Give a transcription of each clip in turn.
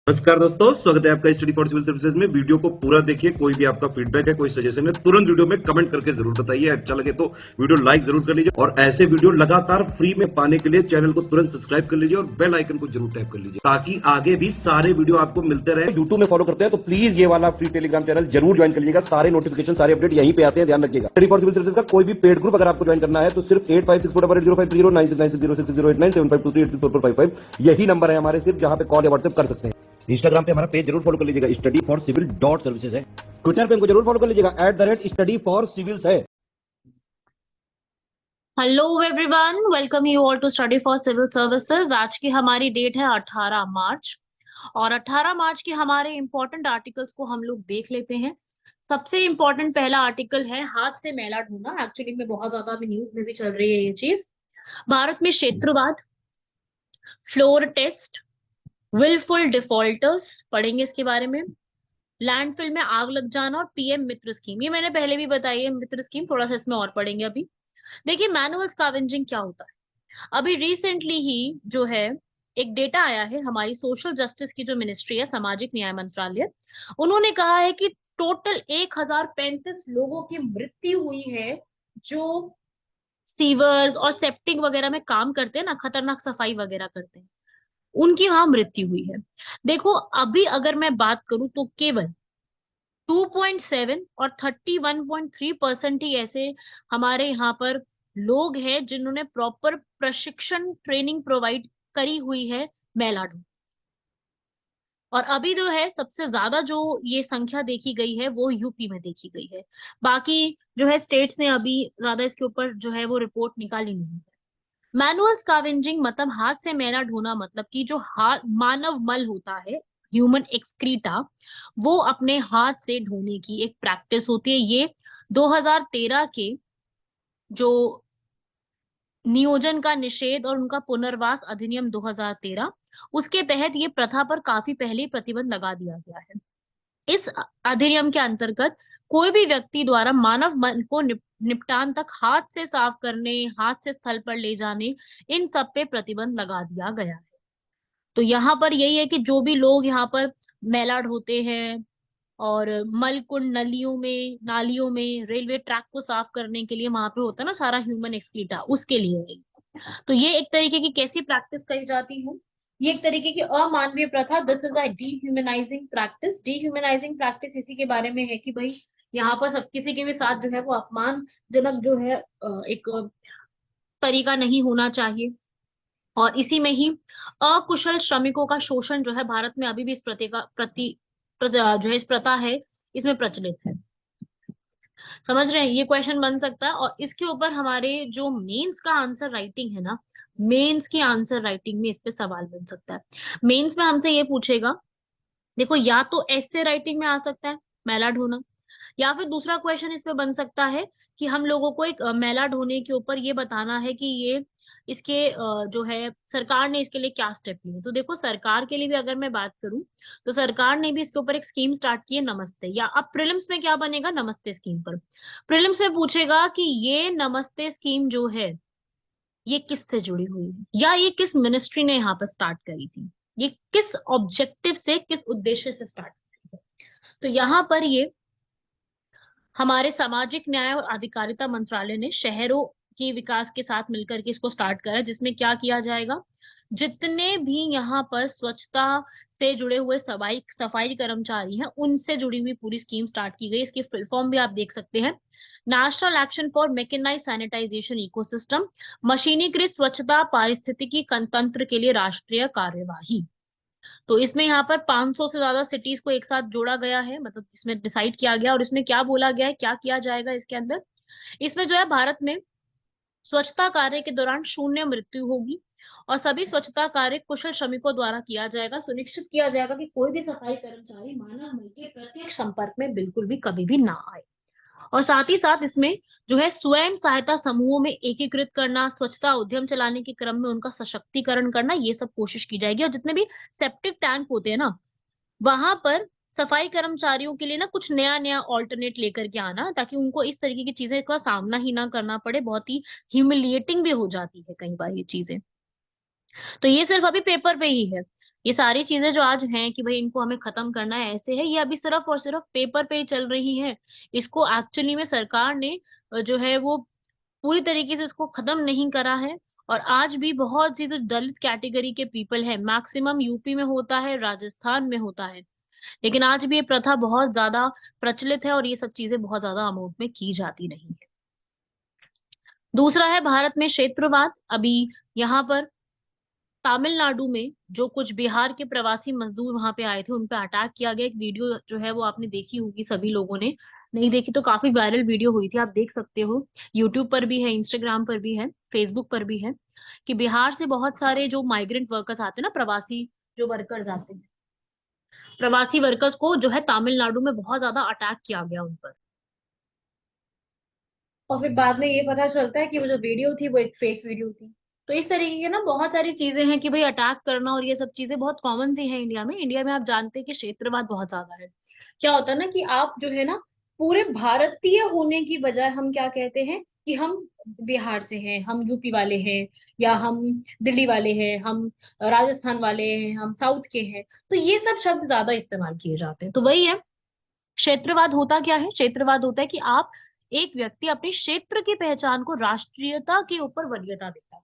नमस्कार दोस्तों, स्वागत है आपका स्टडी फॉर सिविल सर्विसेज में। वीडियो को पूरा देखिए। कोई भी आपका फीडबैक है, कोई सजेशन है, तुरंत वीडियो में कमेंट करके जरूर बताइए। अच्छा लगे तो वीडियो लाइक जरूर कर लीजिए और ऐसे वीडियो लगातार फ्री में पाने के लिए चैनल को तुरंत सब्सक्राइब कर लीजिए और बेल आइकन को जरूर टैप कर लीजिए ताकि आगे भी सारे वीडियो आपको मिलते रहे। यूट्यूब में फॉलो करते हैं तो प्लीज ये वाला फ्री टेलीग्राम चैनल जरूर ज्वाइन कर लीजिएगा। सारे नोटिफिकेशन, सारे अपडेट यहीं पे आते हैं, ध्यान रखिएगा। स्टडी फॉर सिविल सर्विसेज का कोई भी पेड ग्रुप अगर आपको ज्वाइन करना है तो सिर्फ 856480530969608608960455 यही नंबर है हमारे, सिर्फ जहां पे कॉल या व्हाट्सएप कर सकते हैं। इंस्टाग्राम पे हमारा पेज जरूर फॉलो कर लीजिएगा, स्टडी फॉर सिविल .सर्विसेज है। ट्विटर पे हमको जरूर फॉलो कर लीजिएगा, @स्टडी फॉर सिविल्स है। Hello everyone, welcome you all to study for civil services. आज की हमारी डेट है 18 मार्च और 18 मार्च के हमारे इंपॉर्टेंट आर्टिकल्स को हम लोग देख लेते हैं। सबसे इंपॉर्टेंट पहला आर्टिकल है हाथ से मैला ढूंढना। एक्चुअली में बहुत ज्यादा अभी न्यूज में भी चल रही है ये चीज। भारत में क्षेत्रवाद, फ्लोर टेस्ट, विलफुल डिफॉल्टर्स पढ़ेंगे इसके बारे में, लैंडफिल में आग लग जाना और पीएम मित्र स्कीम। ये मैंने पहले भी बताई है मित्र स्कीम, थोड़ा सा इसमें और पढ़ेंगे अभी। देखिए मैनुअल स्कैवेंजिंग क्या होता है। अभी रिसेंटली ही जो है एक डेटा आया है, हमारी सोशल जस्टिस की जो मिनिस्ट्री है, सामाजिक न्याय मंत्रालय, उन्होंने कहा है कि टोटल 1035 लोगों की मृत्यु हुई है जो सीवर्स और सेप्टिक वगैरह में काम करते हैं ना, खतरनाक सफाई वगैरह करते हैं, उनकी वहां मृत्यु हुई है। देखो अभी अगर मैं बात करूं तो केवल 2.7 और 31.3% ही ऐसे हमारे यहाँ पर लोग हैं जिन्होंने प्रॉपर प्रशिक्षण ट्रेनिंग प्रोवाइड करी हुई है मेलाडू। और अभी जो है सबसे ज्यादा जो ये संख्या देखी गई है वो यूपी में देखी गई है। बाकी जो है स्टेट्स ने अभी ज्यादा इसके ऊपर जो है वो रिपोर्ट निकाली नहीं है। मैनुअल स्कैवेंजिंग मतलब हाथ से मैला ढोना, मतलब कि जो हाथ मानव मल होता है, ह्यूमन एक्सक्रीटा, वो अपने हाथ से ढोने की एक प्रैक्टिस होती है। ये 2013 के जो नियोजन का निषेध और उनका पुनर्वास अधिनियम 2013, उसके तहत ये प्रथा पर काफी पहले ही प्रतिबंध लगा दिया गया है। इस अधिनियम के अंतर्गत कोई भी व्यक्ति द्वारा मानव मन को निपटान तक हाथ से साफ करने, हाथ से स्थल पर ले जाने, इन सब पे प्रतिबंध लगा दिया गया है। तो यहाँ पर यही है कि जो भी लोग यहाँ पर मैला ढोते हैं और मल कुंड, नलियों में, नालियों में, रेलवे ट्रैक को साफ करने के लिए वहां पे होता है ना सारा ह्यूमन एक्सक्रीटा, उसके लिए है। तो ये एक तरीके की कैसी प्रैक्टिस कही जाती है, ये एक तरीके की अमानवीय प्रथा। This is a dehumanising practice. Dehumanising practice इसी के बारे में है कि भाई यहाँ पर सब किसी के भी साथ जो है वो अपमानजनक जो है एक तरीका नहीं होना चाहिए। और इसी में ही अकुशल श्रमिकों का शोषण जो है भारत में अभी भी इस प्रति का जो है इस प्रथा है, इसमें प्रचलित है। समझ रहे हैं, ये क्वेश्चन बन सकता है। और इसके ऊपर हमारे जो मेंस का आंसर राइटिंग है ना, मेंस की आंसर राइटिंग में इस पे सवाल बन सकता है। मेंस में हमसे ये पूछेगा, देखो या तो ऐसे राइटिंग में आ सकता है मैला ढोना, या फिर दूसरा क्वेश्चन इसमें बन सकता है कि हम लोगों को एक मैला ढोने के ऊपर ये बताना है कि ये इसके जो है सरकार ने इसके लिए क्या स्टेप लिए। तो देखो सरकार के लिए भी अगर मैं बात करूं तो सरकार ने भी इसके ऊपर एक स्कीम स्टार्ट की है, नमस्ते। या अब प्रीलिम्स में क्या बनेगा, नमस्ते स्कीम पर प्रीलिम्स में पूछेगा कि ये नमस्ते स्कीम जो है ये किससे जुड़ी हुई है, या ये किस मिनिस्ट्री ने यहाँ पर स्टार्ट करी थी, ये किस ऑब्जेक्टिव से, किस उद्देश्य से स्टार्ट करी है। तो यहाँ पर ये हमारे सामाजिक न्याय और अधिकारिता मंत्रालय ने शहरों के विकास के साथ मिलकर के इसको स्टार्ट करा, जिसमें क्या किया जाएगा, जितने भी यहाँ पर स्वच्छता से जुड़े हुए सफाई सफाई कर्मचारी हैं उनसे जुड़ी हुई पूरी स्कीम स्टार्ट की गई। इसकी फुल फॉर्म भी आप देख सकते हैं, national action for mechanise sanitation ecosystem, मशीनीकृत स्वच्छता पारिस्थितिकी तंत्र के लिए राष्ट्रीय कार्यवाही। तो इसमें यहाँ पर 500 से ज्यादा सिटीज को एक साथ जोड़ा गया है, मतलब इसमें डिसाइड किया गया। और इसमें क्या बोला गया है, क्या किया जाएगा इसके अंदर, इसमें जो है भारत में स्वच्छता कार्य के दौरान शून्य मृत्यु होगी और सभी स्वच्छता कार्य कुशल श्रमिकों द्वारा किया जाएगा। सुनिश्चित किया जाएगा कि कोई भी सफाई कर्मचारी मानव मल के प्रत्यक्ष संपर्क में बिल्कुल भी कभी भी ना आए। और साथ ही साथ इसमें जो है स्वयं सहायता समूहों में एकीकृत करना, स्वच्छता उद्यम चलाने के क्रम में उनका सशक्तिकरण करना, ये सब कोशिश की जाएगी। और जितने भी सेप्टिक टैंक होते हैं ना, वहां पर सफाई कर्मचारियों के लिए ना कुछ नया नया ऑल्टरनेट लेकर के आना, ताकि उनको इस तरीके की चीजें का सामना ही ना करना पड़े। बहुत ही ह्यूमिलिएटिंग भी हो जाती है कई बार ये चीजें। तो ये सिर्फ अभी पेपर पे ही है, ये सारी चीजें जो आज हैं कि भाई इनको हमें खत्म करना है, ऐसे है, ये अभी सिर्फ और सिर्फ पेपर पे ही चल रही है। इसको एक्चुअली में सरकार ने जो है वो पूरी तरीके से इसको खत्म नहीं करा है। और आज भी बहुत सी जो दलित कैटेगरी के पीपल है, मैक्सिमम यूपी में होता है, राजस्थान में होता है, लेकिन आज भी ये प्रथा बहुत ज्यादा प्रचलित है और ये सब चीजें बहुत ज्यादा अमाउंट में की जाती नहीं है। दूसरा है भारत में क्षेत्रवाद। अभी यहाँ पर तमिलनाडु में जो कुछ बिहार के प्रवासी मजदूर वहां पे आए थे, उन पे अटैक किया गया। एक वीडियो जो है वो आपने देखी होगी सभी लोगों ने, नहीं देखी तो काफी वायरल वीडियो हुई थी, आप देख सकते हो। यूट्यूब पर भी है, इंस्टाग्राम पर भी है, फेसबुक पर भी है, कि बिहार से बहुत सारे जो माइग्रेंट वर्कर्स आते हैं ना, प्रवासी जो वर्कर्स आते हैं, प्रवासी वर्कर्स को जो है तमिलनाडु में बहुत ज्यादा अटैक किया गया उन पर। और फिर बाद में ये पता चलता है कि वो जो वीडियो थी वो एक फेक वीडियो थी। तो इस तरीके की ना बहुत सारी चीजें हैं कि भाई अटैक करना और ये सब चीजें बहुत कॉमन सी हैं इंडिया में। इंडिया में आप जानते हैं कि क्षेत्रवाद बहुत ज्यादा है। क्या होता है ना कि आप जो है ना पूरे भारतीय होने की बजाय हम क्या कहते हैं कि हम बिहार से हैं, हम यूपी वाले हैं, या हम दिल्ली वाले हैं, हम राजस्थान वाले हैं, हम साउथ के हैं। तो ये सब शब्द ज्यादा इस्तेमाल किए जाते हैं। तो वही है, क्षेत्रवाद होता क्या है? क्षेत्रवाद होता है कि आप, एक व्यक्ति अपने क्षेत्र की पहचान को राष्ट्रीयता के ऊपर वरीयता देता है।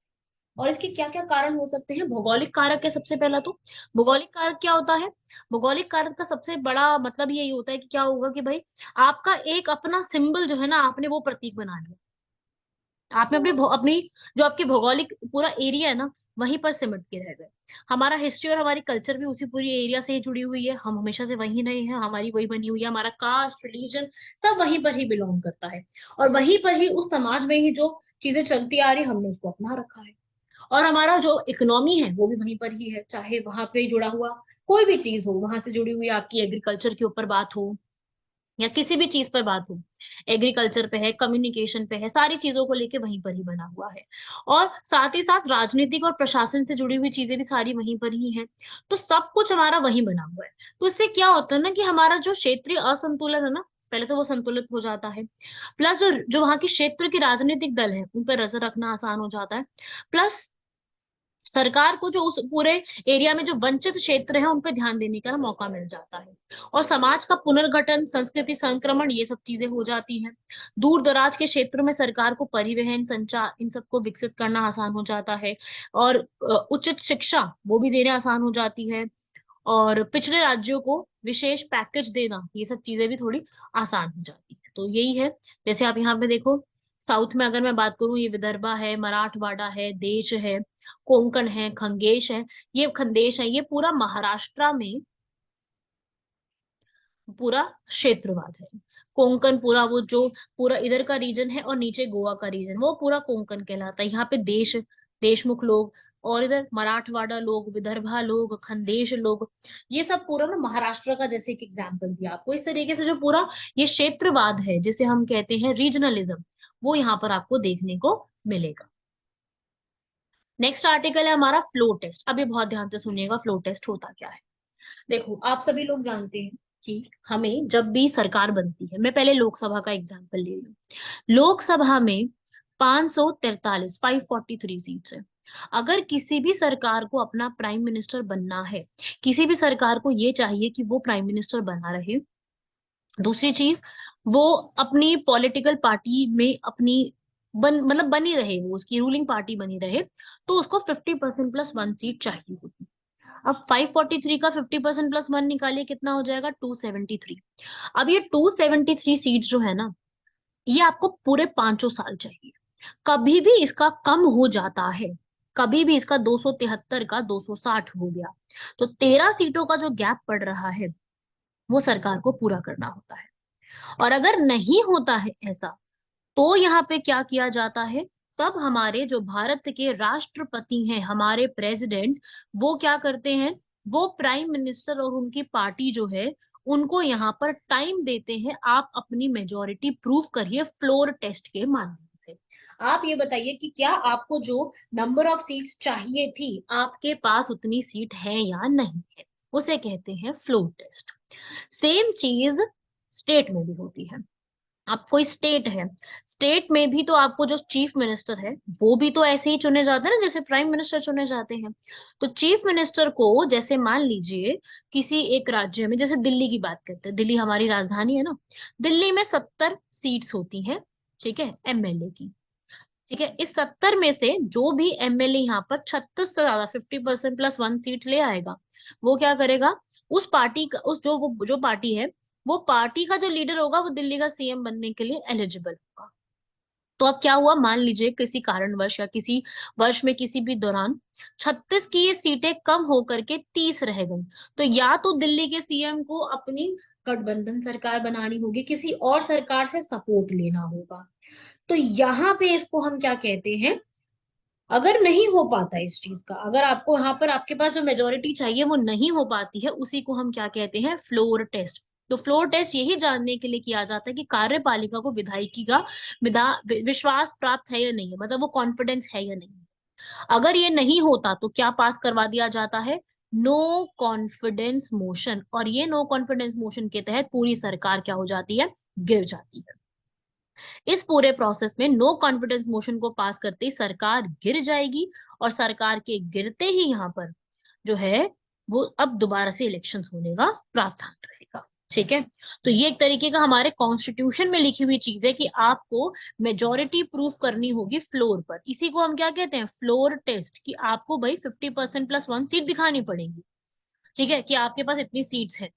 और इसके क्या क्या कारण हो सकते हैं? भौगोलिक कारक है सबसे पहला तो। भौगोलिक कारक क्या होता है? भौगोलिक कारक का सबसे बड़ा मतलब यही होता है कि क्या होगा कि भाई आपका एक अपना सिंबल जो है ना, आपने वो प्रतीक बना लिया। आपने अपनी जो आपकी भौगोलिक पूरा एरिया है ना, वहीं पर सिमट के रह गए। हमारा हिस्ट्री और हमारी कल्चर भी उसी पूरी एरिया से ही जुड़ी हुई है, हम हमेशा से वहीं रहे हैं, हमारी वही बनी हुई है, हमारा कास्ट रिलीजन सब वहीं पर ही बिलोंग करता है। और वहीं पर ही उस समाज में ही जो चीजें चलती आ रही, हमने उसको अपना रखा है। और हमारा जो इकोनॉमी है वो भी वहीं पर ही है, चाहे वहां पे जुड़ा हुआ कोई भी चीज हो, वहां से जुड़ी हुई आपकी एग्रीकल्चर के ऊपर बात हो या किसी भी चीज पर बात हो, एग्रीकल्चर पे है, कम्युनिकेशन पे है, सारी चीजों को लेके वहीं पर ही बना हुआ है। और साथ ही साथ राजनीतिक और प्रशासन से जुड़ी हुई चीजें भी सारी वहीं पर ही हैं। तो सब कुछ हमारा वहीं बना हुआ है। तो इससे क्या होता है ना कि हमारा जो क्षेत्रीय असंतुलन है ना, पहले तो वो संतुलित हो जाता है। प्लस जो जो वहाँ की क्षेत्र के राजनीतिक दल है उन पर नजर रखना आसान हो जाता है। प्लस सरकार को जो उस पूरे एरिया में जो वंचित क्षेत्र है उन पर ध्यान देने का मौका मिल जाता है। और समाज का पुनर्गठन, संस्कृति संक्रमण, ये सब चीजें हो जाती हैं। दूर दराज के क्षेत्रों में सरकार को परिवहन, संचार, इन सबको विकसित करना आसान हो जाता है। और उचित शिक्षा वो भी देना आसान हो जाती है। और पिछड़े राज्यों को विशेष पैकेज देना, ये सब चीजें भी थोड़ी आसान हो जाती है। तो यही है। जैसे आप यहाँ पे देखो, साउथ में अगर मैं बात करूँ, ये विदर्भा है, मराठवाड़ा है, देश है, कोंकण है, खंडेश है, ये पूरा महाराष्ट्र में पूरा क्षेत्रवाद है। कोंकण पूरा वो जो पूरा इधर का रीजन है, और नीचे गोवा का रीजन, वो पूरा कोंकण कहलाता है। यहाँ पे देशमुख लोग, और इधर मराठवाड़ा लोग, विदर्भा लोग, खंडेश लोग, ये सब पूरा ना महाराष्ट्र का जैसे एक एग्जाम्पल दिया आपको। इस तरीके से जो पूरा ये क्षेत्रवाद है, जिसे हम कहते हैं रीजनलिज्म, वो यहाँ पर आपको देखने को मिलेगा। नेक्स्ट आर्टिकल है हमारा फ्लो टेस्ट। अभी बहुत ध्यान से सुनिएगा, फ्लो टेस्ट होता क्या है। देखो, आप सभी लोग जानते हैं कि हमें जब भी सरकार बनती है, मैं पहले लोकसभा का एग्जांपल ले रही हूँ। लोकसभा में 543 543 सीट्स है। अगर किसी भी सरकार को अपना प्राइम मिनिस्टर बनना है, किसी भी सरकार को ये चाहिए कि वो प्राइम मिनिस्टर बना रहे, दूसरी चीज, वो अपनी पॉलिटिकल पार्टी में अपनी मतलब बनी रहे, वो उसकी रूलिंग पार्टी बनी रहे, तो उसको 50% प्लस वन सीट चाहिए होगी। अब 543 का 50% प्लस वन निकालिए, कितना हो जाएगा? 273। अब ये 273 सीट जो है ना, ये आपको पूरे 500 साल चाहिए। कभी भी इसका कम हो जाता है, कभी भी इसका 273 का 260 हो गया, तो 13 सीटों का जो गैप पड़ रहा है वो सरकार को पूरा करना होता है। और अगर नहीं होता है ऐसा, तो यहाँ पे क्या किया जाता है? तब हमारे जो भारत के राष्ट्रपति हैं, हमारे प्रेसिडेंट, वो क्या करते हैं? वो प्राइम मिनिस्टर और उनकी पार्टी जो है, उनको यहाँ पर टाइम देते हैं, आप अपनी मेजोरिटी प्रूव करिए फ्लोर टेस्ट के माध्यम से। आप ये बताइए कि क्या आपको जो नंबर ऑफ सीट्स चाहिए थी, आपके पास उतनी सीट है या नहीं है, उसे कहते हैं फ्लोर टेस्ट। सेम चीज स्टेट में भी होती है। अब कोई स्टेट है, स्टेट में भी तो आपको जो चीफ मिनिस्टर है वो भी तो ऐसे ही चुने जाते हैं ना जैसे प्राइम मिनिस्टर चुने जाते हैं। तो चीफ मिनिस्टर को जैसे मान लीजिए किसी एक राज्य में, जैसे दिल्ली की बात करते हैं, दिल्ली हमारी राजधानी है ना, दिल्ली में 70 सीट्स होती हैं, ठीक है, एमएलए की। ठीक है, इस 70 में से जो भी एमएलए यहाँ पर 36 से ज्यादा 50% प्लस 1 सीट ले आएगा, वो क्या करेगा, उस पार्टी का, उस जो वो जो पार्टी है, वो पार्टी का जो लीडर होगा वो दिल्ली का सीएम बनने के लिए एलिजिबल होगा। तो अब क्या हुआ, मान लीजिए किसी कारणवश या किसी वर्ष में किसी भी दौरान 36 की ये सीटें कम होकर के 30 रह गई, तो या तो दिल्ली के सीएम को अपनी गठबंधन सरकार बनानी होगी, किसी और सरकार से सपोर्ट लेना होगा। तो यहाँ पे इसको हम क्या कहते हैं, अगर नहीं हो पाता इस चीज का, अगर आपको यहाँ पर आपके पास जो मेजोरिटी चाहिए वो नहीं हो पाती है, उसी को हम क्या कहते हैं, फ्लोर टेस्ट। तो फ्लोर टेस्ट यही जानने के लिए किया जाता है कि कार्यपालिका को विधायिकी का विश्वास प्राप्त है या नहीं है, मतलब वो कॉन्फिडेंस है या नहीं है। अगर ये नहीं होता तो क्या पास करवा दिया जाता है, नो कॉन्फिडेंस मोशन, और ये नो कॉन्फिडेंस मोशन के तहत पूरी सरकार क्या हो जाती है, गिर जाती है। इस पूरे प्रोसेस में नो कॉन्फिडेंस मोशन को पास करते ही सरकार गिर जाएगी, और सरकार के गिरते ही यहाँ पर जो है वो अब दोबारा से इलेक्शंस होने का प्रावधान रहेगा। ठीक है, तो ये एक तरीके का हमारे कॉन्स्टिट्यूशन में लिखी हुई चीज है कि आपको मेजोरिटी प्रूफ करनी होगी फ्लोर पर। इसी को हम क्या कहते हैं, फ्लोर टेस्ट, कि आपको भाई 50% प्लस 1 सीट दिखानी पड़ेगी। ठीक है, कि आपके पास इतनी सीट्स है।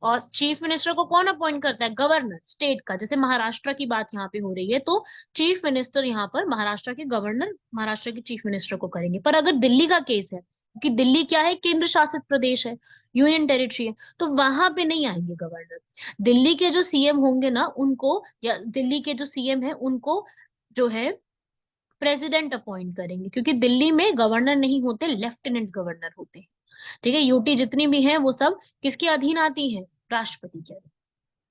और चीफ मिनिस्टर को कौन अपॉइंट करता है, गवर्नर स्टेट का। जैसे महाराष्ट्र की बात यहाँ पे हो रही है, तो चीफ मिनिस्टर यहाँ पर महाराष्ट्र के गवर्नर महाराष्ट्र के चीफ मिनिस्टर को करेंगे। पर अगर दिल्ली का केस है, कि दिल्ली क्या है, केंद्र शासित प्रदेश है, यूनियन टेरिटरी है, तो वहां पे नहीं आएंगे गवर्नर। दिल्ली के जो सीएम होंगे ना उनको, या दिल्ली के जो सीएम है उनको जो है प्रेसिडेंट अपॉइंट करेंगे, क्योंकि दिल्ली में गवर्नर नहीं होते, लेफ्टिनेंट गवर्नर होते हैं। ठीक है, यूटी जितनी भी है वो सब किसके अधीन आती है, राष्ट्रपति के अधीन।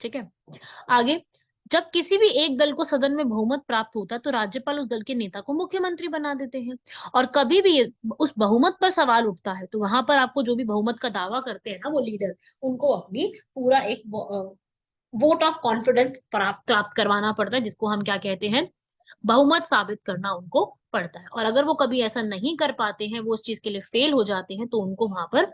ठीक है, आगे, जब किसी भी एक दल को सदन में बहुमत प्राप्त होता है तो राज्यपाल उस दल के नेता को मुख्यमंत्री बना देते हैं। और कभी भी उस बहुमत पर सवाल उठता है तो वहां पर आपको जो भी बहुमत का दावा करते हैं ना वो लीडर, उनको अपनी पूरा एक वोट ऑफ कॉन्फिडेंस प्राप्त करवाना पड़ता है, जिसको हम क्या कहते हैं, बहुमत साबित करना उनको पड़ता है। और अगर वो कभी ऐसा नहीं कर पाते हैं, वो उस चीज के लिए फेल हो जाते हैं, तो उनको वहां पर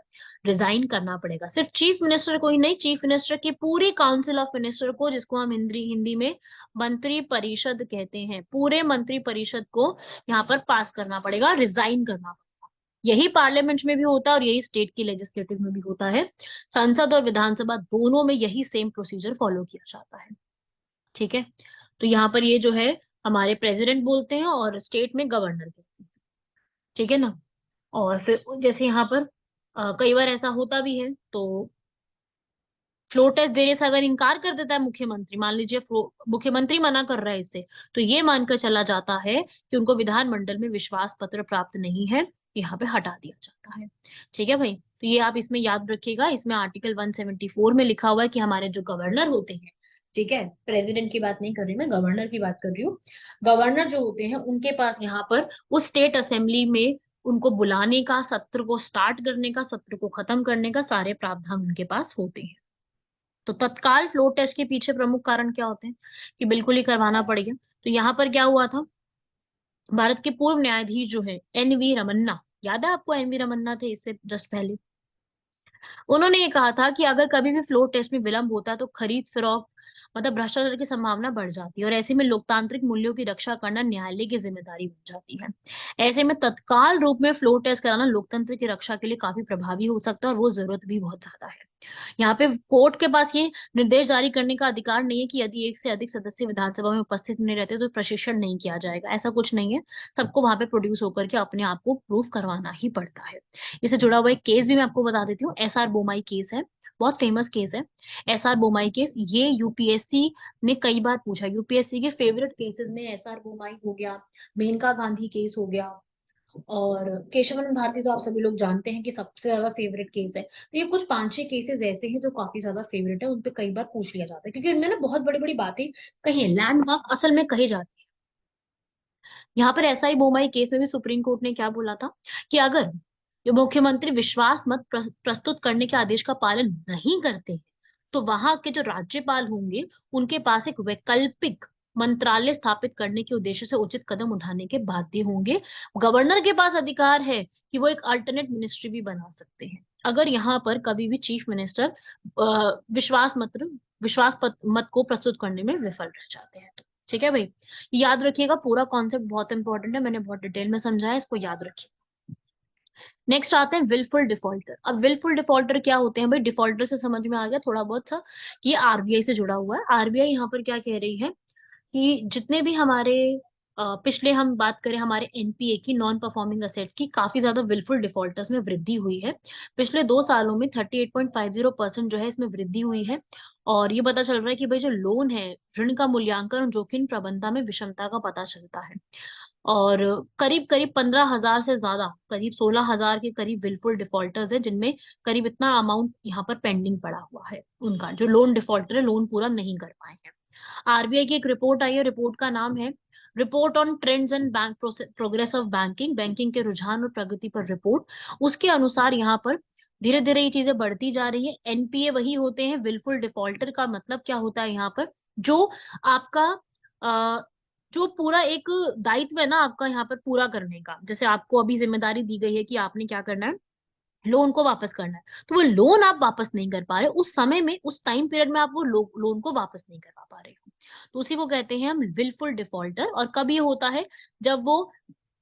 रिजाइन करना पड़ेगा। सिर्फ चीफ मिनिस्टर को ही नहीं, चीफ मिनिस्टर की पूरी काउंसिल ऑफ मिनिस्टर को, जिसको हम हिंदी हिंदी में मंत्री परिषद कहते हैं, पूरे मंत्री परिषद को यहाँ पर पास करना पड़ेगा, रिजाइन करना पड़ेगा। यही पार्लियामेंट में भी होता है और यही स्टेट की लेजिस्लेटिव में भी होता है। संसद और विधानसभा दोनों में यही सेम प्रोसीजर फॉलो किया जाता है। ठीक है, तो यहाँ पर ये जो है हमारे प्रेसिडेंट बोलते हैं और स्टेट में गवर्नर कहते हैं। ठीक है ना। और फिर जैसे यहाँ पर कई बार ऐसा होता भी है, तो फ्लोर टेस्ट देने से अगर इनकार कर देता है मुख्यमंत्री, मान लीजिए मुख्यमंत्री मना कर रहा है इससे, तो ये मानकर चला जाता है कि उनको विधानमंडल में विश्वास पत्र प्राप्त नहीं है, यहाँ पे हटा दिया जाता है। ठीक है भाई, तो ये आप इसमें याद रखिएगा। इसमें आर्टिकल 174 में लिखा हुआ है कि हमारे जो गवर्नर होते हैं, ठीक है, प्रेसिडेंट की बात नहीं कर रही मैं, गवर्नर की बात कर रही हूँ। गवर्नर जो होते हैं उनके पास यहाँ पर उस स्टेट असेंबली में उनको बुलाने का, सत्र को स्टार्ट करने का, सत्र को खत्म करने का सारे प्रावधान उनके पास होते हैं। तो तत्काल फ्लोर टेस्ट के पीछे प्रमुख कारण क्या होते हैं, कि बिल्कुल ही करवाना पड़ेगा। तो यहाँ पर क्या हुआ था, भारत के पूर्व न्यायाधीश जो है एनवी रमन्ना, याद है आपको, एनवी रमन्ना थे इससे जस्ट पहले, उन्होंने ये कहा था कि अगर कभी भी फ्लोर टेस्ट में विलंब होता है तो खरीद फरोख्त मतलब भ्रष्टाचार की संभावना बढ़ जाती है, और ऐसे में लोकतांत्रिक मूल्यों की रक्षा करना न्यायालय की जिम्मेदारी बन जाती है। ऐसे में तत्काल रूप में फ्लोर टेस्ट कराना लोकतंत्र की रक्षा के लिए काफी प्रभावी हो सकता है, और वो जरूरत भी बहुत ज्यादा है। यहाँ पे कोर्ट के पास ये निर्देश जारी करने का अधिकार नहीं है कि यदि एक से अधिक सदस्य विधानसभा में उपस्थित नहीं रहते तो प्रशिक्षण नहीं किया जाएगा, ऐसा कुछ नहीं है। सबको वहां पे प्रोड्यूस होकर के अपने आप को प्रूफ करवाना ही पड़ता है। इससे जुड़ा हुआ एक केस भी मैं आपको बता देती हूँ, एसआर बोमाई केस है, बहुत फेमस केस है। एसआर बोमाई केस, ये यूपीएससी ने कई बार पूछा, यूपीएससी के फेवरेट केसेस में एसआर बोमाई हो गया, मेनका गांधी केस हो गया, और केशवन भारती तो आप सभी लोग जानते हैं कि सबसे ज्यादा फेवरेट केस है। तो ये कुछ 5-6 केसेस ऐसे हैं जो काफी ज्यादा फेवरेट है, उन पे कई बार पूछ लिया जाता है, क्योंकि उनमें ना बहुत बड़ी बड़ी बातें कही है, लैंडमार्क असल में कही जाती है। यहाँ पर ऐसा ही बोमाई केस में भी सुप्रीम कोर्ट ने क्या बोला था, कि अगर जो मुख्यमंत्री विश्वास मत प्रस्तुत करने के आदेश का पालन नहीं करते हैं, तो वहां के जो राज्यपाल होंगे उनके पास एक वैकल्पिक मंत्रालय स्थापित करने के उद्देश्य से उचित कदम उठाने के बाध्य होंगे। गवर्नर के पास अधिकार है कि वो एक अल्टरनेट मिनिस्ट्री भी बना सकते हैं अगर यहाँ पर कभी भी चीफ मिनिस्टर मत को प्रस्तुत करने में विफल रह जाते हैं तो। ठीक है भाई, याद रखिएगा, पूरा कॉन्सेप्ट बहुत इंपॉर्टेंट है, मैंने बहुत डिटेल में समझाया, इसको याद रखिए। नेक्स्ट आते हैं विलफुल डिफॉल्टर। अब विलफुल डिफॉल्टर क्या होते हैं भाई? डिफॉल्टर से समझ में आ गया थोड़ा बहुत सा कि ये आरबीआई से जुड़ा हुआ है। आरबीआई यहाँ पर क्या कह रही है कि जितने भी हमारे पिछले हम बात करें हमारे एनपीए की, नॉन परफॉर्मिंग असेट्स की, काफी ज्यादा विलफुल डिफॉल्टर्स में वृद्धि हुई है। पिछले 2 सालों में 38.50% जो है इसमें वृद्धि हुई है। और ये पता चल रहा है कि भाई जो लोन है, ऋण का मूल्यांकन और जोखिम प्रबंधन में विषमता का पता चलता है। और करीब करीब 15,000 से ज्यादा, करीब 16,000 के करीब विलफुल डिफॉल्टर्स हैं, जिनमें करीब इतना अमाउंट यहाँ पर पेंडिंग पड़ा हुआ है उनका, जो लोन डिफॉल्टर है, लोन पूरा नहीं कर पाए हैं। आरबीआई की एक रिपोर्ट आई है, रिपोर्ट का नाम है report on trends and bank progress of banking, banking के रुझान और प्रगति पर रिपोर्ट। उसके अनुसार यहाँ पर धीरे धीरे ये चीजें बढ़ती जा रही है। एनपीए वही होते हैं, विलफुल डिफॉल्टर का मतलब क्या होता है यहाँ पर? जो आपका जो पूरा एक दायित्व है ना आपका यहाँ पर पूरा करने का, जैसे आपको अभी जिम्मेदारी दी गई है कि आपने क्या करना है, लोन को वापस करना है, तो वो लोन आप वापस नहीं कर पा रहे उस समय में, उस टाइम पीरियड में आप वो लोन को वापस नहीं करवा पा रहे हो, तो उसी को कहते हैं हम विलफुल डिफॉल्टर। और कब ये होता है? जब वो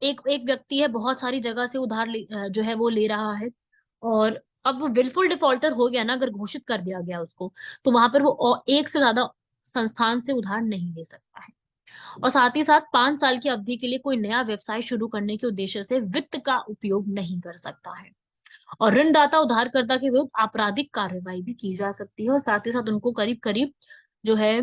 एक एक व्यक्ति है, बहुत सारी जगह से उधार जो है वो ले रहा है, और अब वो विलफुल डिफॉल्टर हो गया ना, अगर घोषित कर दिया गया उसको, तो वहां पर वो एक से ज्यादा संस्थान से उधार नहीं ले सकता है। और साथ ही साथ 5 साल की अवधि के लिए कोई नया व्यवसाय शुरू करने के उद्देश्य से वित्त का उपयोग नहीं कर सकता है। और ऋणदाता उधारकर्ता के विरुद्ध आपराधिक कार्रवाई भी की जा सकती है। और साथ ही साथ उनको करीब करीब जो है,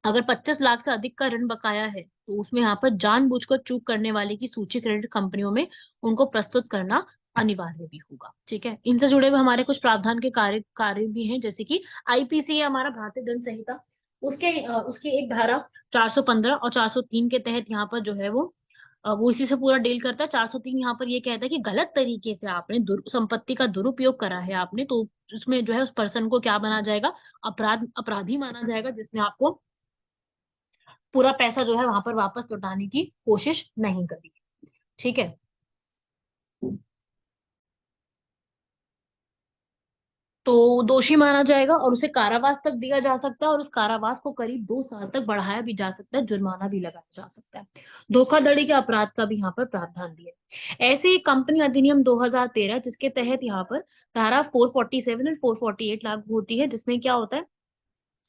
अगर 25 लाख से अधिक का ऋण बकाया है तो उसमें यहाँ पर जानबूझकर चूक करने वाले की सूची क्रेडिट कंपनियों में उनको प्रस्तुत करना अनिवार्य भी होगा। ठीक है, इनसे जुड़े हुए हमारे कुछ प्रावधान के कार्य कार्य भी हैं, जैसे कि आईपीसी है हमारा, भारतीय दंड संहिता, उसके एक धारा 415 और 403 के तहत यहाँ पर जो है वो इसी से पूरा डील करता है। 403 यहाँ पर ये कहता है कि गलत तरीके से आपने संपत्ति का दुरुपयोग करा है आपने, तो उसमें जो है उस पर्सन को क्या माना जाएगा? अपराधी माना जाएगा, जिसने आपको पूरा पैसा जो है वहां पर वापस लौटाने की कोशिश नहीं करी। ठीक है, तो दोषी माना जाएगा और उसे कारावास तक दिया जा सकता है, और उस कारावास को करीब 2 साल तक बढ़ाया भी जा सकता है, जुर्माना भी लगाया जा सकता है। धोखाधड़ी के अपराध का भी यहाँ पर प्रावधान दिया है। ऐसे ही कंपनी अधिनियम 2013, जिसके तहत यहाँ पर धारा 447 और 448 लागू होती है, जिसमें क्या होता है,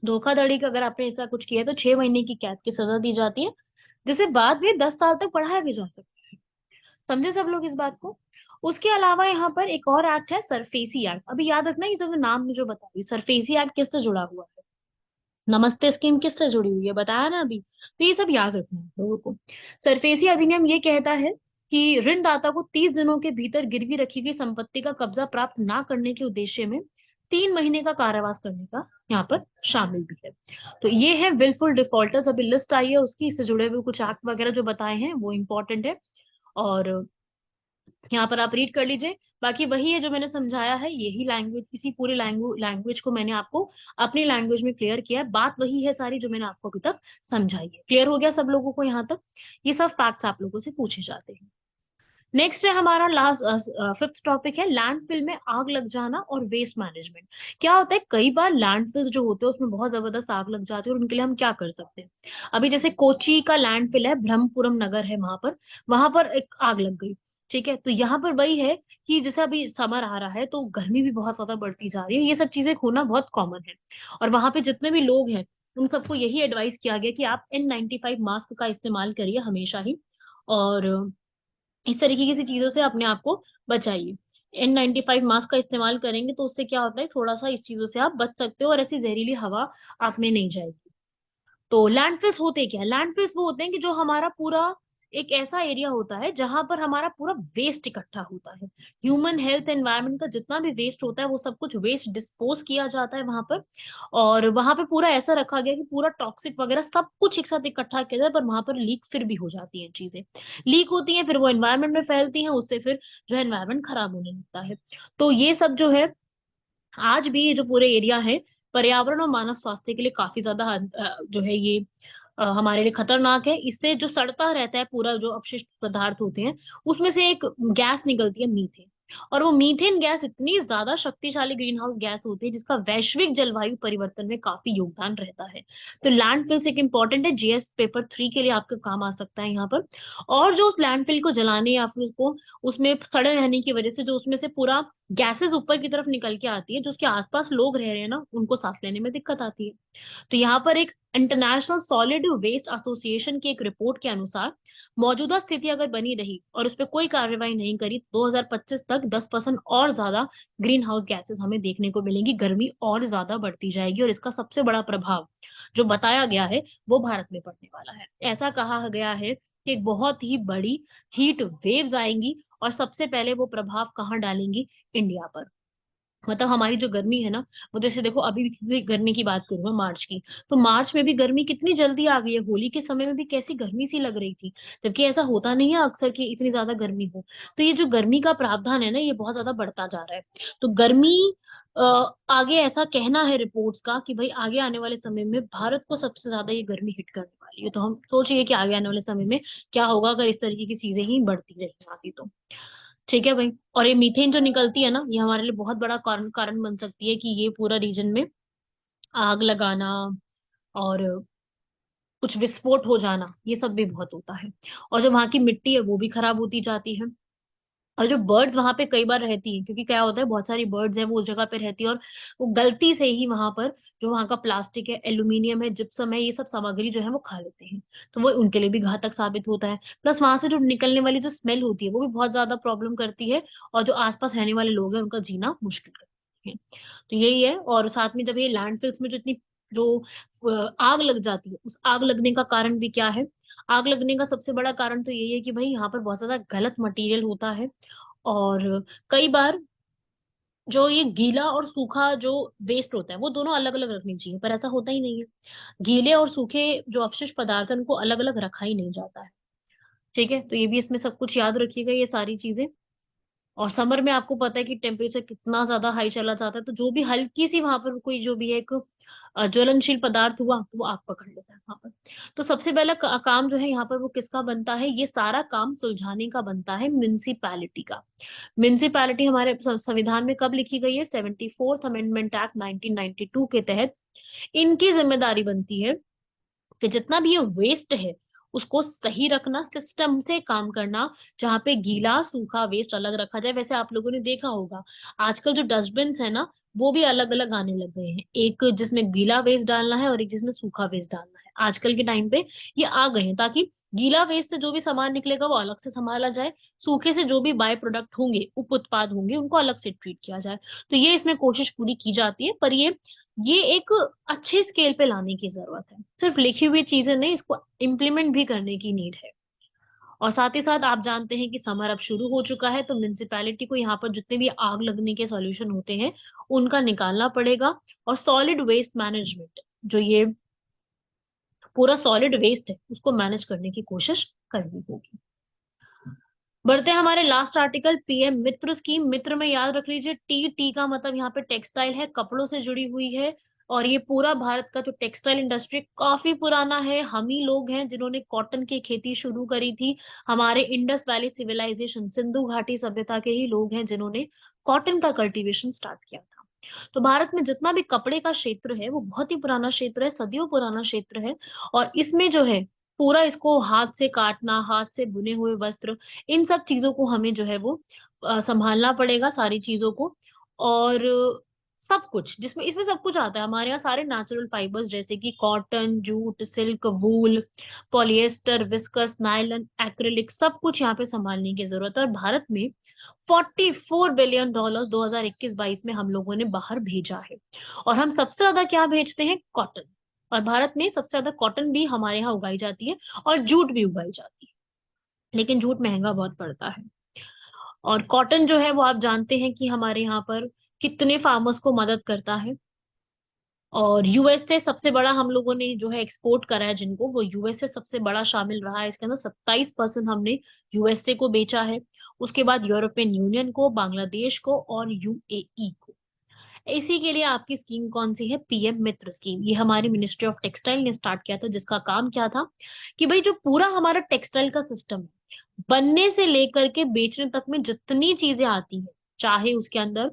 धोखाधड़ी का अगर आपने ऐसा कुछ किया है तो 6 महीने की कैद की सजा दी जाती है, जिसे बाद में 10 साल तक बढ़ाया भी जा सकता है। समझे सब लोग इस बात को? उसके अलावा यहाँ पर एक और एक्ट है, सरफेसी एक्ट। अभी याद रखना, ये जो नाम में जो बता रही, सरफेसी एक्ट किससे जुड़ा हुआ है? नमस्ते स्कीम किससे जुड़ी हुई है, बताया ना अभी, तो ये सब याद रखना है लोगों को। सरफेसी अधिनियम ये कहता है कि ऋणदाता को 30 दिनों के भीतर गिरवी रखी गई संपत्ति का कब्जा प्राप्त ना करने के उद्देश्य में 3 महीने का कारावास करने का यहाँ पर शामिल भी है। तो ये है विलफुल डिफॉल्टर्स। अभी लिस्ट आई है उसकी, इससे जुड़े हुए कुछ एक्ट वगैरह जो बताए हैं वो इम्पोर्टेंट है, और यहाँ पर आप रीड कर लीजिए। बाकी वही है जो मैंने समझाया है, यही लैंग्वेज, इसी पूरे लैंग्वेज को मैंने आपको अपनी लैंग्वेज में क्लियर किया है। बात वही है सारी जो मैंने आपको अभी तक समझाई है। क्लियर हो गया सब लोगों को यहाँ तक? ये सब फैक्ट्स आप लोगों से पूछे जाते हैं। नेक्स्ट है हमारा लास्ट 5th टॉपिक है लैंडफिल में आग लग जाना और वेस्ट मैनेजमेंट। क्या होता है, कई बार लैंडफिल्स जो होते हैं उसमें बहुत जबरदस्त आग लग जाती है, और उनके लिए हम क्या कर सकते हैं? अभी जैसे कोची का लैंडफिल है, ब्रह्मपुरम नगर है, वहां पर एक आग लग गई। ठीक है, तो यहाँ पर वही है कि जैसे अभी समर आ रहा है तो गर्मी भी बहुत ज्यादा बढ़ती जा रही है, ये सब चीजें होना बहुत कॉमन है। और वहां पे जितने भी लोग हैं उन सबको यही एडवाइस किया गया कि आप N95 मास्क का इस्तेमाल करिए हमेशा ही, और इस तरीके की सी चीजों से अपने आप को बचाइए। N95 मास्क का इस्तेमाल करेंगे तो उससे क्या होता है, थोड़ा सा इस चीजों से आप बच सकते हो, और ऐसी जहरीली हवा आप में नहीं जाएगी। तो लैंडफिल्स होते क्या है? लैंडफिल्स वो होते हैं कि जो हमारा पूरा एक ऐसा एरिया होता है जहां पर हमारा पूरा वेस्ट इकट्ठा होता है। ह्यूमन हेल्थ एनवायरनमेंट का जितना भी वेस्ट होता है वो सब कुछ वेस्ट डिस्पोज किया जाता है वहां पर। और वहां पे पूरा ऐसा रखा गया कि पूरा टॉक्सिक वगैरह सब कुछ एक साथ इकट्ठा किया जाए, पर वहां पर लीक फिर भी हो जाती है, चीजें लीक होती हैं, फिर वो एनवायरनमेंट में फैलती हैं, उससे फिर जो है एनवायरनमेंट खराब होने लगता है। तो ये सब जो है आज भी ये जो पूरे एरिया है पर्यावरण और मानव स्वास्थ्य के लिए काफी ज्यादा जो है ये हमारे लिए खतरनाक है। इससे जो सड़ता रहता है पूरा जो अपशिष्ट पदार्थ होते हैं उसमें से एक गैस निकलती है मीथेन। और वो मीथेन गैस इतनी ज्यादा शक्तिशाली ग्रीन हाउस गैस होती है जिसका वैश्विक जलवायु परिवर्तन में काफी योगदान रहता है। तो लैंडफिल्स एक इम्पॉर्टेंट है, जीएस पेपर 3 के लिए आपका काम आ सकता है यहाँ पर। और जो उस लैंडफिल को जलाने या फिर उसको उसमें सड़े रहने की वजह से जो उसमें से पूरा गैसेस ऊपर की तरफ निकल के आती है, जो उसके आसपास लोग रह रहे हैं ना उनको सांस लेने में दिक्कत आती है। तो यहाँ पर एक इंटरनेशनल सॉलिड वेस्ट एसोसिएशन की एक रिपोर्ट के अनुसार मौजूदा स्थिति अगर बनी रही और उस पर कोई कार्रवाई नहीं करी तो 2025 तक 10% और ज्यादा ग्रीन हाउस गैसेस हमें देखने को मिलेंगी, गर्मी और ज्यादा बढ़ती जाएगी। और इसका सबसे बड़ा प्रभाव जो बताया गया है वो भारत में पड़ने वाला है। ऐसा कहा गया है कि एक बहुत ही बड़ी हीट वेव्स आएंगी और सबसे पहले वो प्रभाव कहाँ डालेंगी? इंडिया पर। मतलब हमारी जो गर्मी है ना, वो जैसे देखो अभी भी गर्मी की बात करूं मैं मार्च की, तो मार्च में भी गर्मी कितनी जल्दी आ गई है। होली के समय में भी कैसी गर्मी सी लग रही थी, जबकि ऐसा होता नहीं है अक्सर कि इतनी ज्यादा गर्मी हो। तो ये जो गर्मी का प्रावधान है ना ये बहुत ज्यादा बढ़ता जा रहा है। तो गर्मी आगे ऐसा कहना है रिपोर्ट्स का कि भाई आगे आने वाले समय में भारत को सबसे ज्यादा ये गर्मी हिट करने वाली है। तो हम सोचिए कि आगे आने वाले समय में क्या होगा अगर इस तरीके की चीजें ही बढ़ती रही आगे तो। ठीक है भाई। और ये मीथेन जो निकलती है ना ये हमारे लिए बहुत बड़ा कारण कारण बन सकती है कि ये पूरा रीजन में आग लगाना और कुछ विस्फोट हो जाना ये सब भी बहुत होता है। और जो वहां की मिट्टी है वो भी खराब होती जाती है। और जो बर्ड्स वहां पे कई बार रहती हैं, क्योंकि क्या होता है बहुत सारी बर्ड्स हैं वो उस जगह पे रहती है और वो गलती से ही वहां पर जो वहां का प्लास्टिक है, एल्यूमिनियम है, जिप्सम है, ये सब सामग्री जो है वो खा लेते हैं। तो वो उनके लिए भी घातक साबित होता है। प्लस वहां से जो निकलने वाली जो स्मेल होती है वो भी बहुत ज्यादा प्रॉब्लम करती है और जो आसपास रहने वाले लोग हैं उनका जीना मुश्किल करती है। तो यही है। और साथ में जब ये लैंडफिल्स में जो इतनी जो आग लग जाती है उस आग लगने का कारण भी क्या है? आग लगने का सबसे बड़ा कारण तो यही है कि भाई यहाँ पर बहुत ज्यादा गलत मटेरियल होता है। और कई बार जो ये गीला और सूखा जो वेस्ट होता है वो दोनों अलग अलग रखनी चाहिए, पर ऐसा होता ही नहीं है। गीले और सूखे जो अपशिष्ट पदार्थ है उनको अलग अलग रखा ही नहीं जाता है। ठीक है, तो ये भी इसमें सब कुछ याद रखिएगा ये सारी चीजें। और समर में आपको पता है कि टेम्परेचर कितना ज्यादा हाई चला जाता है, तो जो भी हल्की सी वहां पर कोई जो भी एक ज्वलनशील पदार्थ हुआ तो वो आग पकड़ लेता है वहां पर। तो सबसे पहला काम जो है यहाँ पर वो किसका बनता है? ये सारा काम सुलझाने का बनता है म्युनिसिपैलिटी का। म्युनिसिपैलिटी हमारे संविधान में कब लिखी गई है? 74th अमेंडमेंट एक्ट 1992 के तहत इनकी जिम्मेदारी बनती है कि जितना भी ये वेस्ट है उसको सही रखना, सिस्टम से काम करना, जहाँ पे गीला सूखा वेस्ट अलग रखा जाए। वैसे आप लोगों ने देखा होगा आजकल जो डस्टबिन है ना वो भी अलग अलग आने लग गए हैं, एक जिसमें गीला वेस्ट डालना है और एक जिसमें सूखा वेस्ट डालना है। आजकल के टाइम पे ये आ गए हैं ताकि गीला वेस्ट से जो भी सामान निकलेगा वो अलग से संभाला जाए, सूखे से जो भी बाय प्रोडक्ट होंगे, उप उत्पाद होंगे, उनको अलग से ट्रीट किया जाए। तो ये इसमें कोशिश पूरी की जाती है, पर ये एक अच्छे स्केल पे लाने की जरूरत है। सिर्फ लिखी हुई चीजें नहीं, इसको इम्प्लीमेंट भी करने की नीड है। और साथ ही साथ आप जानते हैं कि समर अब शुरू हो चुका है, तो म्युनिसिपैलिटी को यहाँ पर जितने भी आग लगने के सॉल्यूशन होते हैं उनका निकालना पड़ेगा। और सॉलिड वेस्ट मैनेजमेंट, जो ये पूरा सॉलिड वेस्ट है उसको मैनेज करने की कोशिश करनी होगी। बढ़ते हैं हमारे लास्ट आर्टिकल, पीएम मित्र स्कीम। मित्र में याद रख लीजिए टी, टी का मतलब यहाँ पे टेक्सटाइल है, कपड़ों से जुड़ी हुई है। और ये पूरा भारत का जो टेक्सटाइल इंडस्ट्री काफी पुराना है। हम ही लोग हैं जिन्होंने कॉटन की खेती शुरू करी थी। हमारे इंडस वैली सिविलाइजेशन, सिंधु घाटी सभ्यता के ही लोग हैं जिन्होंने कॉटन का कल्टीवेशन स्टार्ट किया था। तो भारत में जितना भी कपड़े का क्षेत्र है वो बहुत ही पुराना क्षेत्र है, सदियों पुराना क्षेत्र है। और इसमें जो है पूरा इसको हाथ से काटना, हाथ से बुने हुए वस्त्र, इन सब चीजों को हमें जो है वो संभालना पड़ेगा सारी चीजों को। और सब कुछ जिसमें इसमें सब कुछ आता है। हमारे यहाँ सारे नेचुरल फाइबर्स जैसे कि कॉटन, जूट, सिल्क, वूल, पॉलिएस्टर, विस्कस, नायलन, एक्रिलिक, सब कुछ यहाँ पे संभालने की जरूरत है। और भारत में $44 बिलियन 2021-22 में हम लोगों ने बाहर भेजा है। और हम सबसे ज्यादा क्या भेजते हैं? कॉटन। और भारत में सबसे ज्यादा कॉटन भी हमारे यहाँ उगाई जाती है और जूट भी उगाई जाती है, लेकिन जूट महंगा बहुत पड़ता है। और कॉटन जो है वो आप जानते हैं कि हमारे यहाँ पर कितने फार्मर्स को मदद करता है। और यूएसए सबसे बड़ा हम लोगों ने जो है एक्सपोर्ट करा है जिनको, वो यूएसए सबसे बड़ा शामिल रहा है। इसके अंदर 27% हमने यूएसए को बेचा है। उसके बाद यूरोपियन यूनियन को, बांग्लादेश को और यूएई को। इसी के लिए आपकी स्कीम कौन सी है? पीएम मित्र स्कीम। ये हमारी मिनिस्ट्री ऑफ टेक्सटाइल ने स्टार्ट किया था, जिसका काम क्या था कि भाई जो पूरा हमारा टेक्सटाइल का सिस्टम है, बनने से लेकर के बेचने तक में जितनी चीजें आती है, चाहे उसके अंदर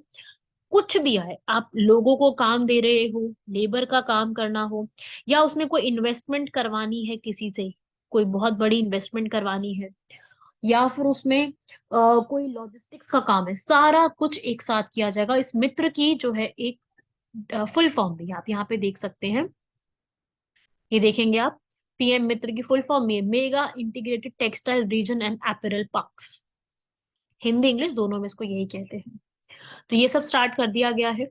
कुछ भी आए, आप लोगों को काम दे रहे हो, लेबर का काम करना हो, या उसमें कोई इन्वेस्टमेंट करवानी है किसी से, कोई बहुत बड़ी इन्वेस्टमेंट करवानी है, या फिर उसमें कोई लॉजिस्टिक्स का काम है, सारा कुछ एक साथ किया जाएगा। इस मित्र की जो है एक फुल फॉर्म भी आप यहाँ पे देख सकते हैं, ये देखेंगे आप, पीएम मित्र की फुल फॉर्म में mega integrated textile reason and apparel parks, Hindi English दोनों में इसको यही कहते हैं। तो ये सब स्टार्ट कर दिया गया है,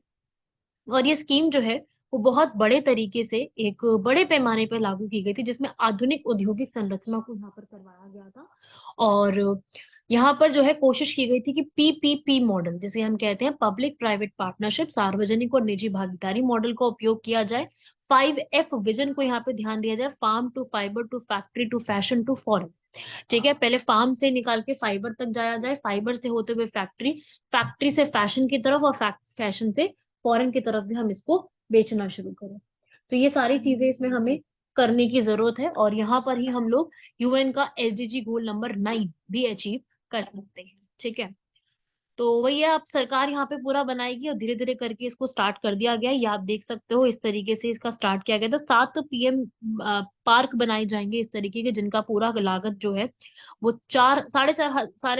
और ये स्कीम जो है वो बहुत बड़े तरीके से एक बड़े पैमाने पर लागू की गई थी, जिसमें आधुनिक औद्योगिक संरचना को यहाँ पर करवाया गया था। और यहाँ पर जो है कोशिश की गई थी कि पीपीपी मॉडल, जिसे हम कहते हैं पब्लिक प्राइवेट पार्टनरशिप, सार्वजनिक और निजी भागीदारी मॉडल का उपयोग किया जाए। 5F विजन को यहाँ पे ध्यान दिया जाए, farm to fibre to factory to fashion to foreign. ठीक है, पहले फार्म से निकाल के फाइबर तक जाया जाए, फाइबर से होते हुए फैक्ट्री, फैक्ट्री से फैशन की तरफ, और फैशन से फॉरेन की तरफ भी हम इसको बेचना शुरू करें। तो ये सारी चीजें इसमें हमें करने की जरूरत है, और यहाँ पर ही हम लोग यूएन का एसडीजी गोल नंबर 9 भी अचीव कर सकते हैं। ठीक है, तो वही है, अब सरकार यहाँ पे पूरा बनाएगी, और धीरे धीरे करके इसको स्टार्ट कर दिया गया है। ये आप देख सकते हो, इस तरीके से इसका स्टार्ट किया गया था। 7 पीएम पार्क बनाए जाएंगे इस तरीके के, जिनका पूरा लागत जो है वो 4 साढ़े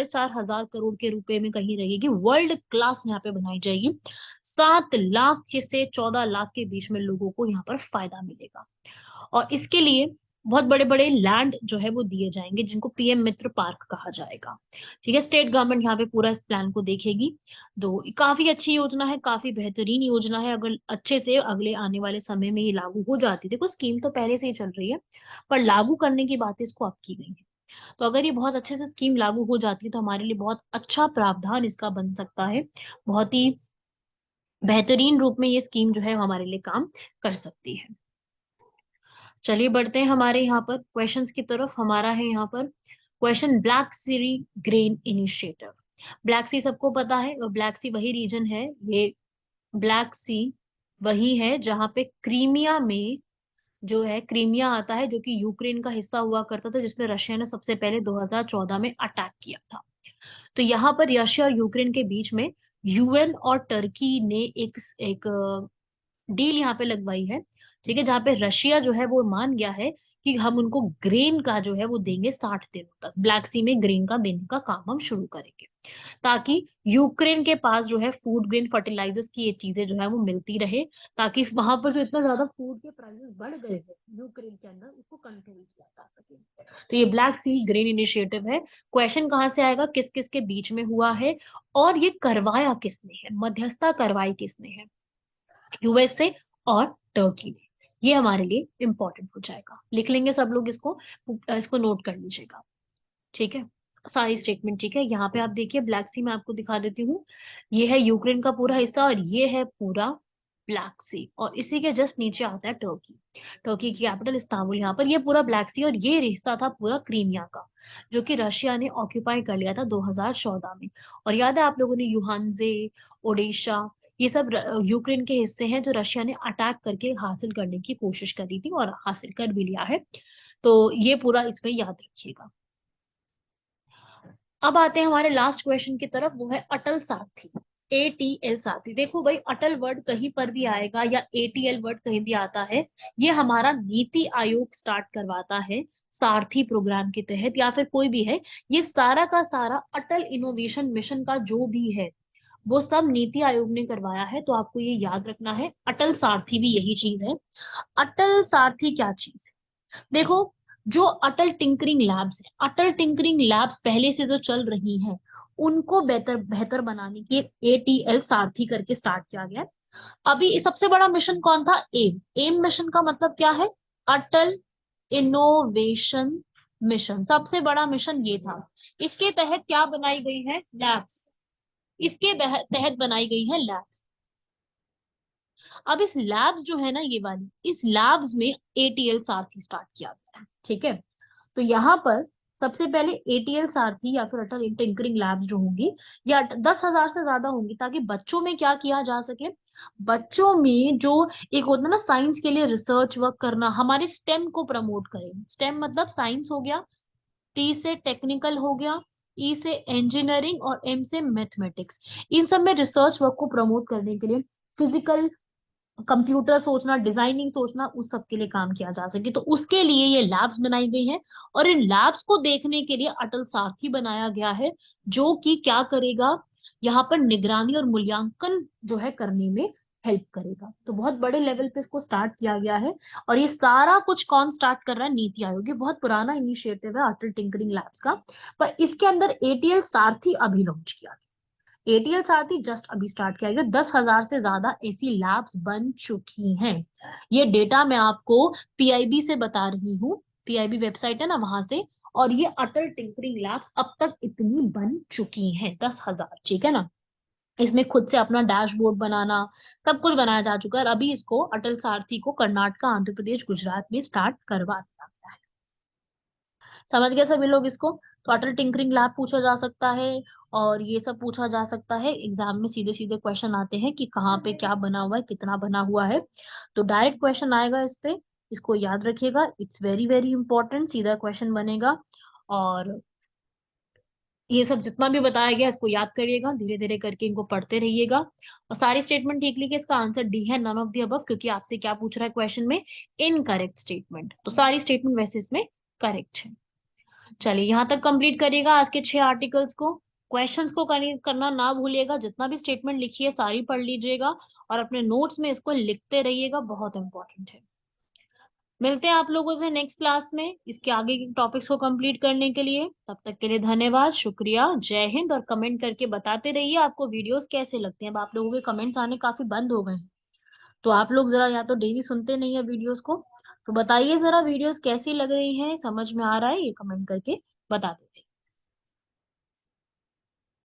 4 हजार करोड़ के रुपए में कहीं रहेगी। वर्ल्ड क्लास यहाँ पे बनाई जाएगी। 7 लाख से 14 लाख के बीच में लोगों को यहाँ पर फायदा मिलेगा, और इसके लिए बहुत बड़े बड़े लैंड जो है वो दिए जाएंगे, जिनको पीएम मित्र पार्क कहा जाएगा। ठीक है, स्टेट गवर्नमेंट यहाँ पे पूरा इस प्लान को देखेगी। तो काफी अच्छी योजना है, काफी बेहतरीन योजना है। अगर अच्छे से अगले आने वाले समय में ये लागू हो जाती, देखो स्कीम तो पहले से ही चल रही है, पर लागू करने की बात इसको अब की गई है। तो अगर ये बहुत अच्छे से स्कीम लागू हो जाती है, तो हमारे लिए बहुत अच्छा प्रावधान इसका बन सकता है। बहुत ही बेहतरीन रूप में ये स्कीम जो है हमारे लिए काम कर सकती है। चलिए बढ़ते हैं हमारे यहाँ पर क्वेश्चंस की तरफ। हमारा है यहाँ पर क्वेश्चन, ब्लैक सी ग्रेन इनिशिएटिव। ब्लैक सी सबको पता है, और ब्लैक सी वही रीजन है, ये ब्लैक सी वही है जहाँ पे क्रीमिया में जो है, क्रीमिया आता है जो कि यूक्रेन का हिस्सा हुआ करता था, जिसमें रशिया ने सबसे पहले 2014 में अटैक किया था। तो यहाँ पर रशिया और यूक्रेन के बीच में यूएन और टर्की ने एक डील यहाँ पे लगवाई है। ठीक है, जहाँ पे रशिया जो है वो मान गया है कि हम उनको ग्रेन का जो है वो देंगे 60 दिनों तक, ब्लैक सी में ग्रेन का देने का काम हम शुरू करेंगे, ताकि यूक्रेन के पास जो है फूड ग्रेन फर्टिलाइजर्स की ये चीजें जो है वो मिलती रहे, ताकि वहां पर जो इतना ज्यादा फूड के प्राइसेस बढ़ गए हैं यूक्रेन के अंदर, उसको कंट्रोल किया जा सके। तो ये ब्लैक सी ग्रेन इनिशिएटिव है। क्वेश्चन कहाँ से आएगा, किस किस के बीच में हुआ है, और ये करवाया किसने है, मध्यस्थता करवाई किसने है, यूएसए और टर्की ने। ये हमारे लिए इंपॉर्टेंट हो जाएगा, लिख लेंगे सब लोग इसको, इसको नोट कर लीजिएगा। ठीक है, सारी स्टेटमेंट। ठीक है, यहाँ पे आप देखिए, ब्लैक सी मैं आपको दिखा देती हूँ, ये है यूक्रेन का पूरा हिस्सा, और ये है पूरा ब्लैक सी, और इसी के जस्ट नीचे आता है टर्की। टर्की की कैपिटल इस्तांबुल। यहाँ पर ये पूरा ब्लैक सी, और ये हिस्सा था पूरा क्रीमिया का, जो कि रशिया ने ऑक्यूपाई कर लिया था 2014 में। और याद है आप लोगों ने युहानजे, ओडेशा, ये सब यूक्रेन के हिस्से हैं जो रशिया ने अटैक करके हासिल करने की कोशिश करी थी, और हासिल कर भी लिया है। तो ये पूरा इसमें याद रखिएगा। अब आते हैं हमारे लास्ट क्वेश्चन की तरफ, वो है अटल सारथी, एटीएल सारथी। देखो भाई, अटल वर्ड कहीं पर भी आएगा या एटीएल वर्ड कहीं भी आता है, ये हमारा नीति आयोग स्टार्ट करवाता है सारथी प्रोग्राम के तहत, या फिर कोई भी है, ये सारा का सारा अटल इनोवेशन मिशन का जो भी है वो सब नीति आयोग ने करवाया है। तो आपको ये याद रखना है, अटल सारथी भी यही चीज है। अटल सारथी क्या चीज है, देखो, जो अटल टिंकरिंग लैब्स है, अटल टिंकरिंग लैब्स पहले से जो चल रही हैं, उनको बेहतर बेहतर बनाने की एटीएल सारथी करके स्टार्ट किया गया है। अभी सबसे बड़ा मिशन कौन था, एम। एम मिशन का मतलब क्या है, अटल इनोवेशन मिशन, सबसे बड़ा मिशन ये था। इसके तहत क्या बनाई गई है, लैब्स, इसके तहत बनाई गई है लैब्स। अब इस लैब्स जो है ना, ये वाली, इस लैब्स में एटीएल सारथी स्टार्ट किया गया है। ठीक है, तो यहाँ पर सबसे पहले एटीएल सारथी या फिर अटल टिंकरिंग लैब्स जो होंगी, या 10,000 से ज्यादा होंगी, ताकि बच्चों में क्या किया जा सके, बच्चों में जो एक होता है ना साइंस के लिए रिसर्च वर्क करना, हमारे स्टेम को प्रमोट करें। स्टेम मतलब साइंस हो गया, टी से टेक्निकल हो गया, ई से इंजीनियरिंग और एम से मैथमेटिक्स। इन सब में रिसर्च वर्क को प्रमोट करने के लिए फिजिकल, कंप्यूटर सोचना, डिजाइनिंग सोचना, उस सब के लिए काम किया जा सके, तो उसके लिए ये लैब्स बनाई गई हैं। और इन लैब्स को देखने के लिए अटल सारथी बनाया गया है, जो कि क्या करेगा, यहाँ पर निगरानी और मूल्यांकन जो है करने में हेल्प करेगा। तो बहुत बड़े लेवल पे इसको स्टार्ट किया गया है। और ये सारा कुछ कौन स्टार्ट कर रहा है? नीति आयोग। ये बहुत पुराना इनिशिएटिव है अटल टिंकरिंग लैब्स का, पर इसके अंदर एटीएल सारथी अभी लॉन्च किया गया। एटीएल सारथी जस्ट अभी स्टार्ट किया गया। 10,000 से ज्यादा ऐसी लैब्स बन चुकी हैं। ये डेटा मैं आपको पीआईबी से बता रही हूँ, पीआईबी वेबसाइट है ना, वहां से। और ये अटल टिंकरिंग लैब्स अब तक इतनी बन चुकी हैं, 10,000, ठीक है ना। इसमें खुद से अपना डैशबोर्ड बनाना, सब कुछ बनाया जा चुका है। और अभी इसको अटल सारथी को कर्नाटक, आंध्र प्रदेश, गुजरात में स्टार्ट करवा दिया गया है। समझ गए सभी लोग इसको? तो अटल टिंकरिंग लैब पूछा जा सकता है, और ये सब पूछा जा सकता है एग्जाम में। सीधे सीधे क्वेश्चन आते हैं कि कहाँ पे क्या बना हुआ है, कितना बना हुआ है। तो डायरेक्ट क्वेश्चन आएगा इस पे, इसको याद रखिएगा। इट्स वेरी वेरी इंपॉर्टेंट, सीधा क्वेश्चन बनेगा। और ये सब जितना भी बताया गया इसको याद करिएगा, धीरे धीरे करके इनको पढ़ते रहिएगा। और सारी स्टेटमेंट ठीक लिखिए। इसका आंसर डी है, नन ऑफ द अबव, क्योंकि आपसे क्या पूछ रहा है क्वेश्चन में? Incorrect statement. तो सारी स्टेटमेंट वैसे इसमें करेक्ट है। चलिए यहाँ तक कंप्लीट करिएगा आज के 6 आर्टिकल्स को। क्वेश्चंस को करना ना भूलिएगा। जितना भी स्टेटमेंट लिखी है सारी पढ़ लीजिएगा, और अपने नोट्स में इसको लिखते रहिएगा, बहुत इंपॉर्टेंट है। मिलते हैं आप लोगों से नेक्स्ट क्लास में इसके आगे के टॉपिक्स को कंप्लीट करने के लिए। तब तक के लिए धन्यवाद, शुक्रिया, जय हिंद। और कमेंट करके बताते रहिए आपको वीडियोस कैसे लगते हैं। अब आप लोगों के कमेंट्स आने काफी बंद हो गए हैं, तो आप लोग जरा, या तो डेली सुनते नहीं है वीडियोस को, तो बताइए जरा वीडियोस कैसी लग रही है, समझ में आ रहा है, ये कमेंट करके बताते रहिए।